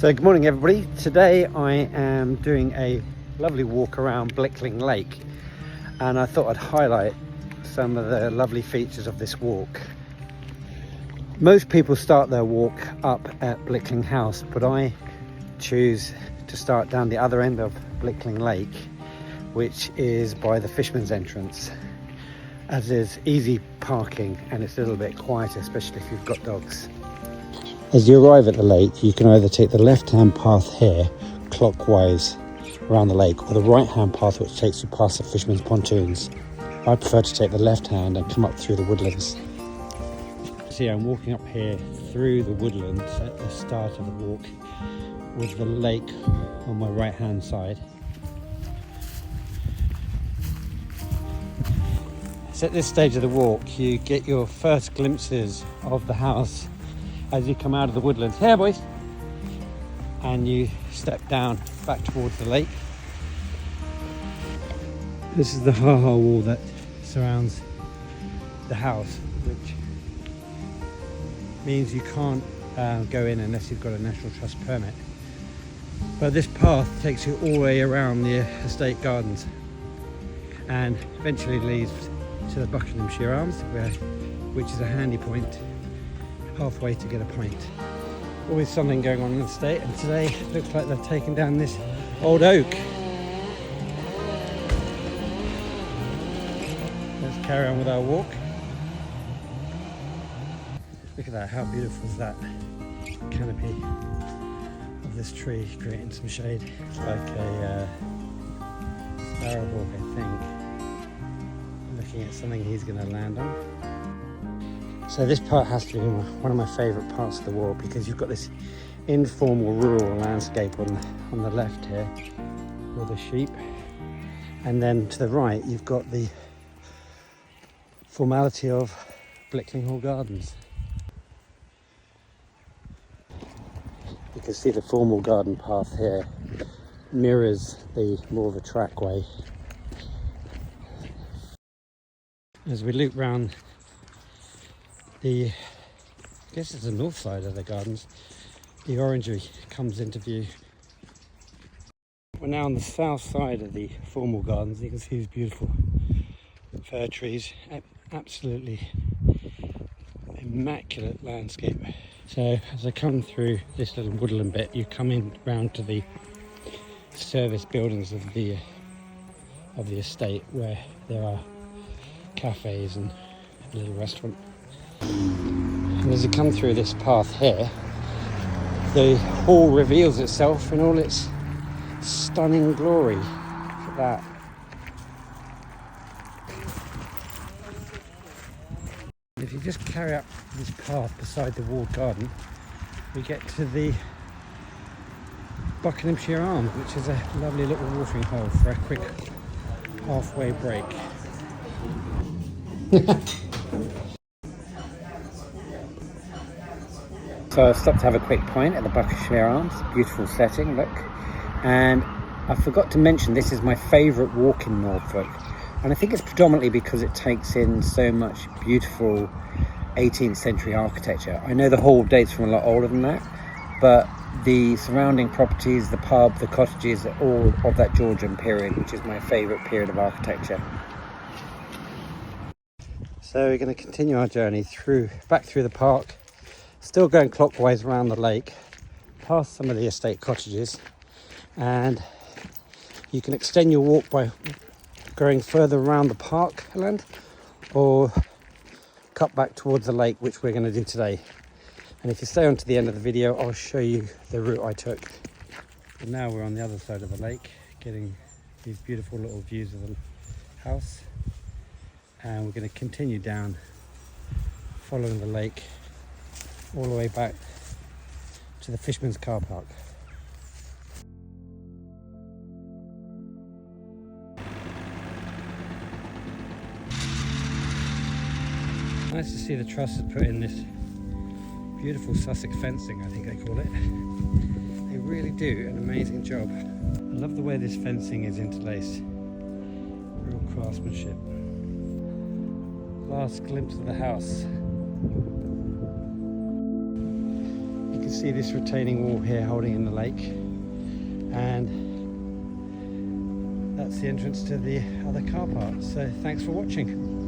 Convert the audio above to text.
So good morning everybody. Today I am doing a lovely walk around Blickling Lake, and I thought I'd highlight some of the lovely features of this walk. Most people start their walk up at Blickling House, but I choose to start down the other end of Blickling Lake, which is by the Fisherman's Entrance, as there's easy parking and it's a little bit quieter, especially if you've got dogs. As you arrive at the lake, you can either take the left-hand path here, clockwise around the lake, or the right-hand path which takes you past the fishermen's pontoons. I prefer to take the left-hand and come up through the woodlands. See, I'm walking up here through the woodlands at the start of the walk, with the lake on my right-hand side. So at this stage of the walk, you get your first glimpses of the house as you come out of the woodlands. Here, boys! And you step down back towards the lake. This is the ha-ha wall that surrounds the house, which means you can't go in unless you've got a National Trust permit. But this path takes you all the way around the estate gardens and eventually leads to the Buckinghamshire Arms, which is a handy point halfway to get a pint. Always something going on in the estate, and today it looks like they've taken down this old oak. Let's carry on with our walk. Look at that, how beautiful is that canopy of this tree, creating some shade. It's like a sparrowhawk, I think, looking at something he's going to land on. So this part has to be one of my favourite parts of the walk, because you've got this informal rural landscape on the left here with the sheep, and then to the right you've got the formality of Blickling Hall Gardens. You can see the formal garden path here mirrors the more of a trackway. As we loop round I guess it's the north side of the gardens, the orangery comes into view. We're now on the south side of the formal gardens. You can see these beautiful fir trees, absolutely immaculate landscape. So as I come through this little woodland bit, you come in round to the service buildings of the estate, where there are cafes and a little restaurant. And as you come through this path here, the hall reveals itself in all its stunning glory. Look at that. If you just carry up this path beside the walled garden, we get to the Buckinghamshire Arms, which is a lovely little watering hole for a quick halfway break. So I've stopped to have a quick pint at the Buckinghamshire Arms. Beautiful setting, look. And I forgot to mention, this is my favourite walk in Norfolk. And I think it's predominantly because it takes in so much beautiful 18th century architecture. I know the hall dates from a lot older than that, but the surrounding properties, the pub, the cottages are all of that Georgian period, which is my favourite period of architecture. So we're going to continue our journey back through the park, still going clockwise around the lake, past some of the estate cottages, and you can extend your walk by going further around the parkland or cut back towards the lake, which we're going to do today. And if you stay on to the end of the video, I'll show you the route I took. And now we're on the other side of the lake, getting these beautiful little views of the house, and we're going to continue down following the lake all the way back to the Fisherman's car park. Nice to see the Trust has put in this beautiful Sussex fencing, I think they call it. They really do an amazing job. I love the way this fencing is interlaced. Real craftsmanship. Last glimpse of the house. see this retaining wall here holding in the lake, and that's the entrance to the other car park. So thanks for watching.